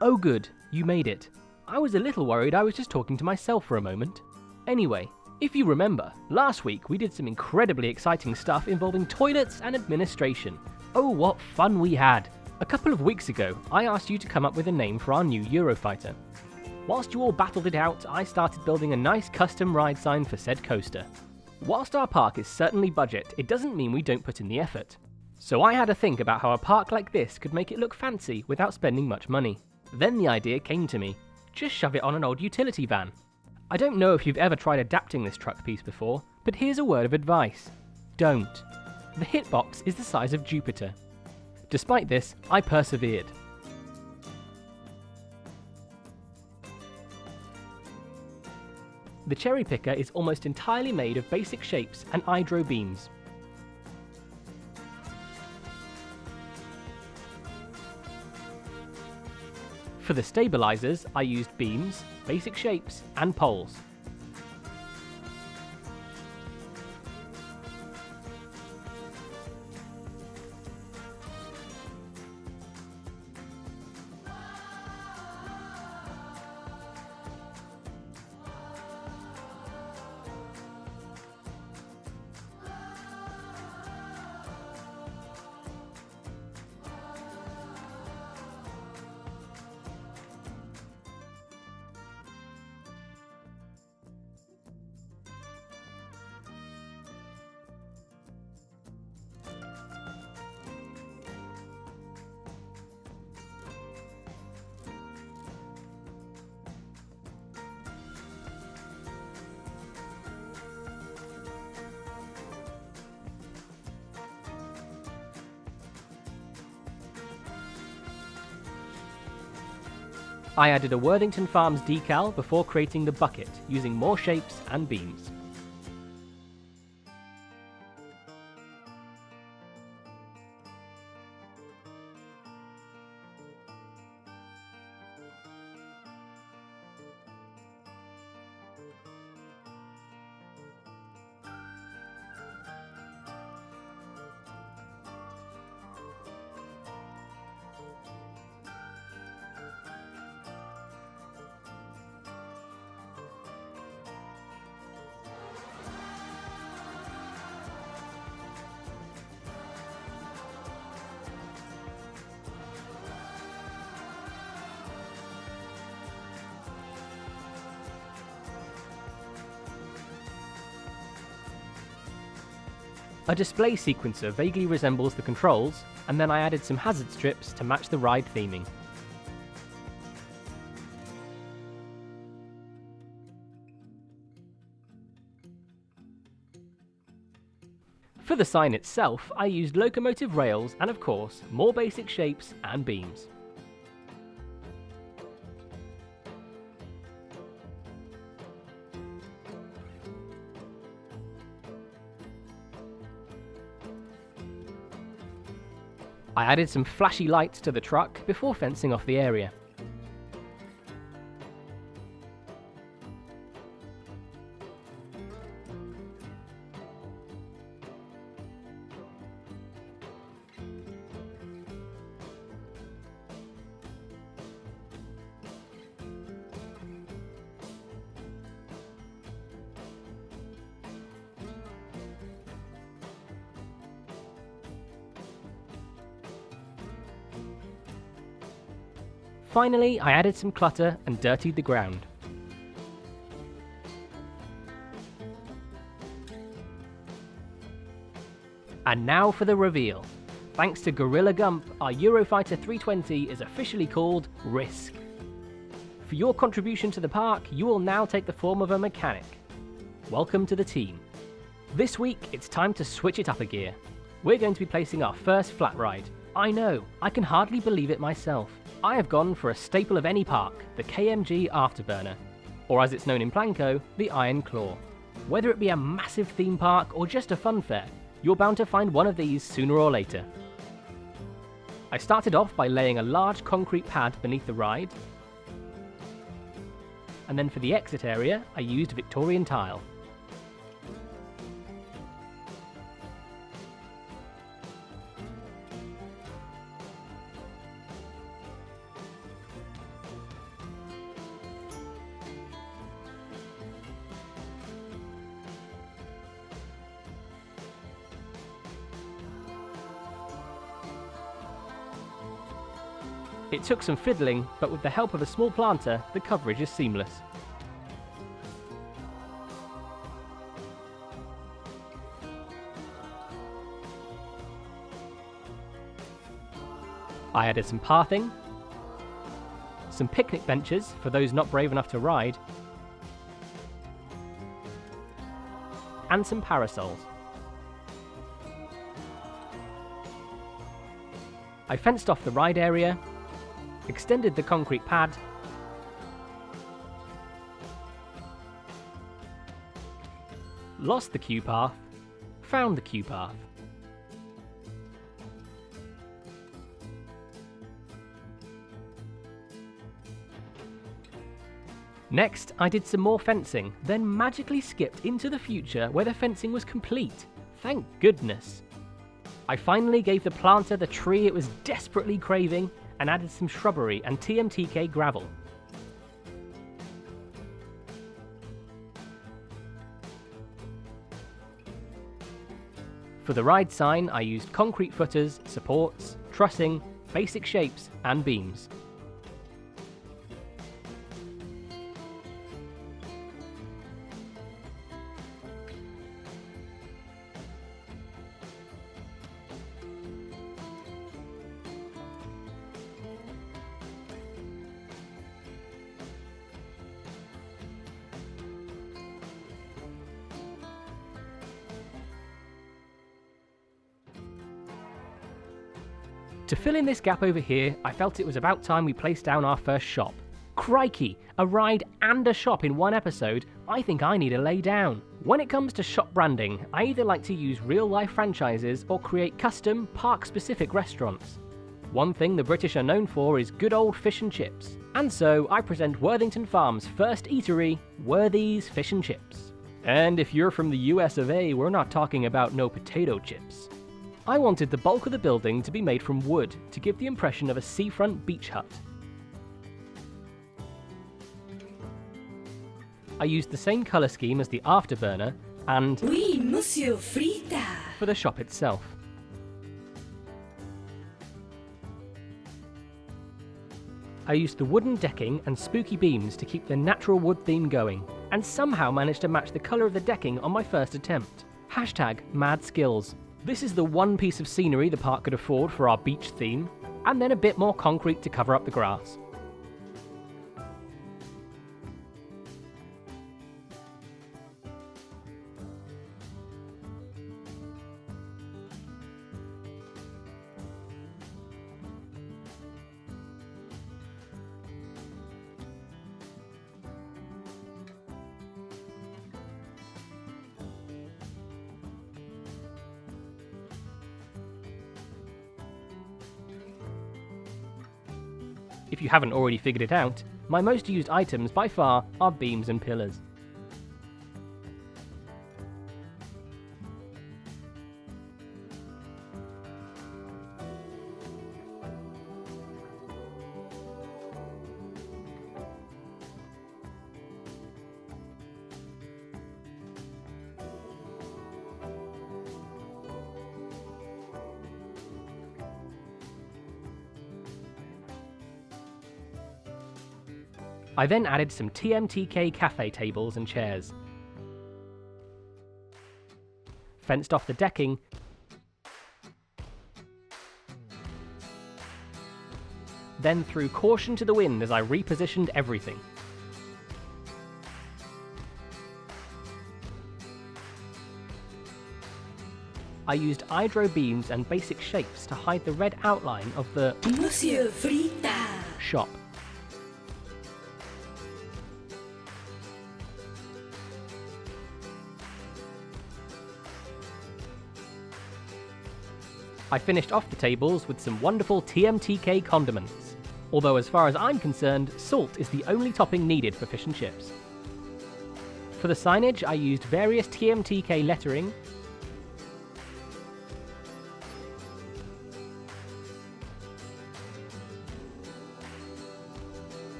Oh good, you made it. I was a little worried I was just talking to myself for a moment. Anyway, if you remember, last week we did some incredibly exciting stuff involving toilets and administration. Oh, what fun we had! A couple of weeks ago, I asked you to come up with a name for our new Eurofighter. Whilst you all battled it out, I started building a nice custom ride sign for said coaster. Whilst our park is certainly budget, it doesn't mean we don't put in the effort. So I had a think about how a park like this could make it look fancy without spending much money. Then the idea came to me. Just shove it on an old utility van. I don't know if you've ever tried adapting this truck piece before, but here's a word of advice. Don't. The hitbox is the size of Jupiter. Despite this, I persevered. The cherry picker is almost entirely made of basic shapes and hydro beams. For the stabilizers, I used beams, basic shapes, and poles. I added a Worthington Farms decal before creating the bucket, using more shapes and beams. A display sequencer vaguely resembles the controls, and then I added some hazard strips to match the ride theming. For the sign itself, I used locomotive rails and of course, more basic shapes and beams. I added some flashy lights to the truck before fencing off the area. Finally, I added some clutter and dirtied the ground. And now for the reveal. Thanks to Gorilla Gump, our Eurofighter 320 is officially called Risk. For your contribution to the park, you will now take the form of a mechanic. Welcome to the team. This week, it's time to switch it up a gear. We're going to be placing our first flat ride. I know, I can hardly believe it myself. I have gone for a staple of any park, the KMG AFTERBURNER, or as it's known in Planco, the Iron Claw. Whether it be a massive theme park or just a fun fair, you're bound to find one of these sooner or later. I started off by laying a large concrete pad beneath the ride, and then for the exit area, I used Victorian tile. It took some fiddling, but with the help of a small planter, the coverage is seamless. I added some pathing, some picnic benches for those not brave enough to ride, and some parasols. I fenced off the ride area, extended the concrete pad, lost the queue path, found the queue path. Next, I did some more fencing, then magically skipped into the future where the fencing was complete. Thank goodness. I finally gave the planter the tree it was desperately craving and added some shrubbery and TMTK gravel. For the ride sign, I used concrete footers, supports, trussing, basic shapes, and beams. To fill in this gap over here, I felt it was about time we placed down our first shop. Crikey, a ride and a shop in one episode, I think I need a lay down. When it comes to shop branding, I either like to use real-life franchises or create custom, park-specific restaurants. One thing the British are known for is good old fish and chips. And so I present Worthington Farm's first eatery, Worthy's Fish and Chips. And if you're from the US of A, we're not talking about no potato chips. I wanted the bulk of the building to be made from wood to give the impression of a seafront beach hut. I used the same colour scheme as the Afterburner and Oui, Monsieur Frita. for the shop itself. I used the wooden decking and spooky beams to keep the natural wood theme going, and somehow managed to match the colour of the decking on my first attempt. Hashtag mad skills. This is the one piece of scenery the park could afford for our beach theme, and then a bit more concrete to cover up the grass. If you haven't already figured it out, my most used items by far are beams and pillars. I then added some TMTK cafe tables and chairs, fenced off the decking, then threw caution to the wind as I repositioned everything. I used hydro beams and basic shapes to hide the red outline of the Monsieur Frita. shop. I finished off the tables with some wonderful TMTK condiments, although as far as I'm concerned, salt is the only topping needed for fish and chips. For the signage, I used various TMTK lettering,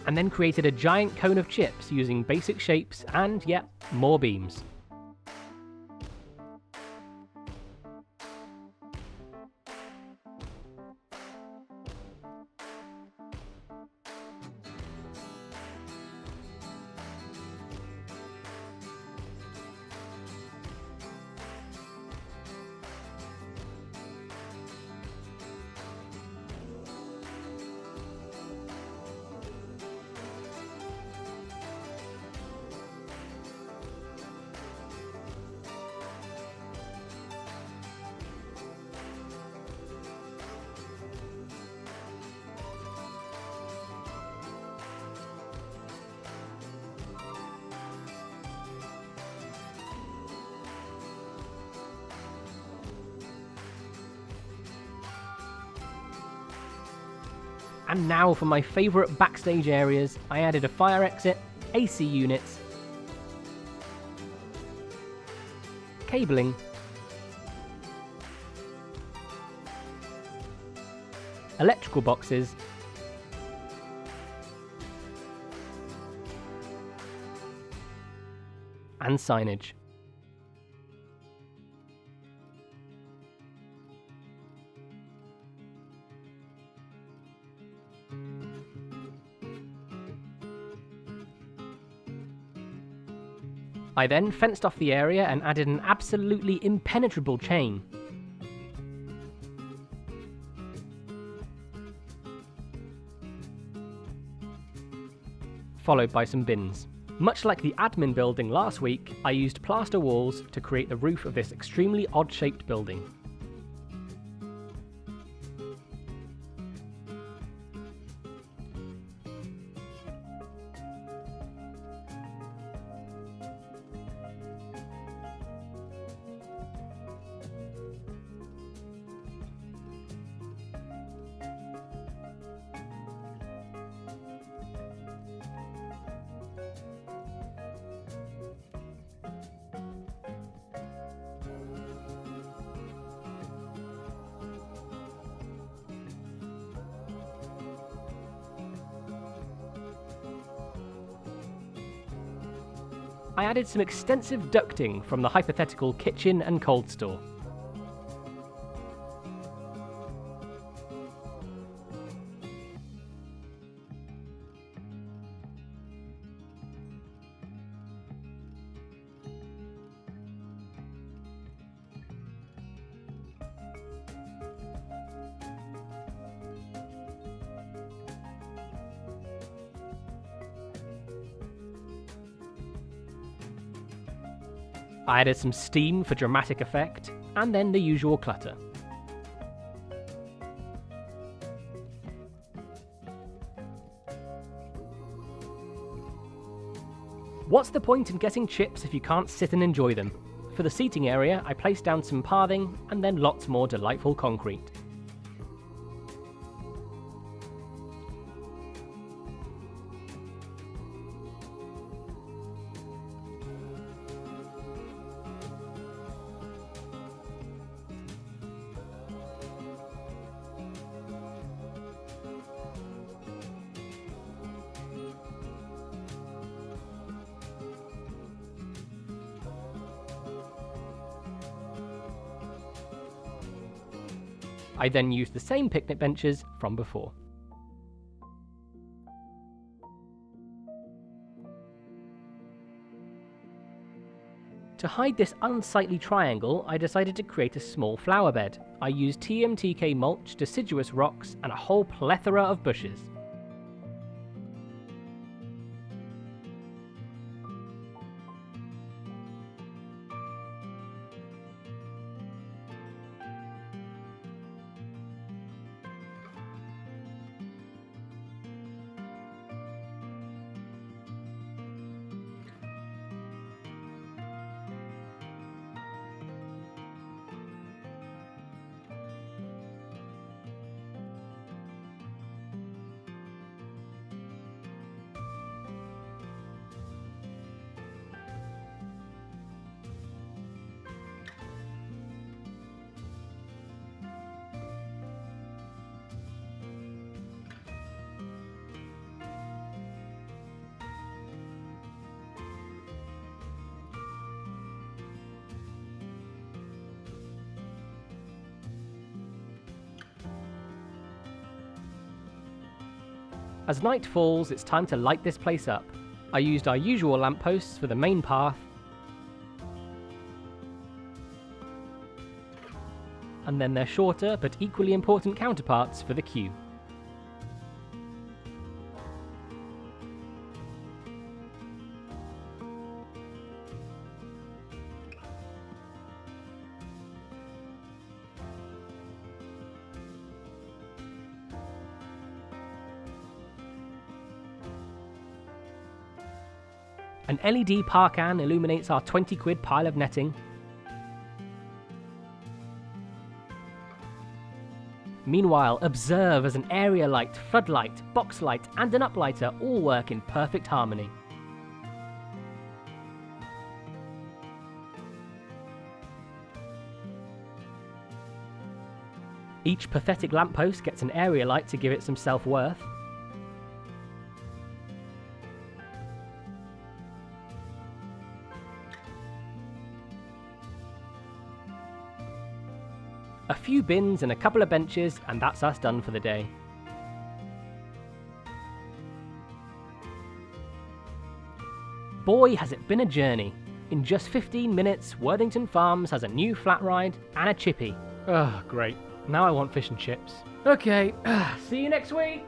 and then created a giant cone of chips using basic shapes and, yeah, more beams. And now for my favourite backstage areas, I added a fire exit, AC units, cabling, electrical boxes, and signage. I then fenced off the area and added an absolutely impenetrable chain. Followed by some bins. Much like the admin building last week, I used plaster walls to create the roof of this extremely odd-shaped building. I added some extensive ducting from the hypothetical kitchen and cold store. I added some steam for dramatic effect, and then the usual clutter. What's the point in getting chips if you can't sit and enjoy them? For the seating area, I placed down some pathing and then lots more delightful concrete. I then used the same picnic benches from before. To hide this unsightly triangle, I decided to create a small flower bed. I used TMTK mulch, deciduous rocks, and a whole plethora of bushes. As night falls, it's time to light this place up. I used our usual lampposts for the main path, and then their shorter but equally important counterparts for the queue. An LED parkan illuminates our 20 quid pile of netting. Meanwhile, observe as an area light, floodlight, box light and an uplighter all work in perfect harmony. Each pathetic lamppost gets an area light to give it some self-worth. A few bins and a couple of benches, and that's us done for the day. Boy, has it been a journey. In just 15 minutes, Worthington Farms has a new flat ride and a chippy. Oh, great. Now I want fish and chips. Okay, see you next week!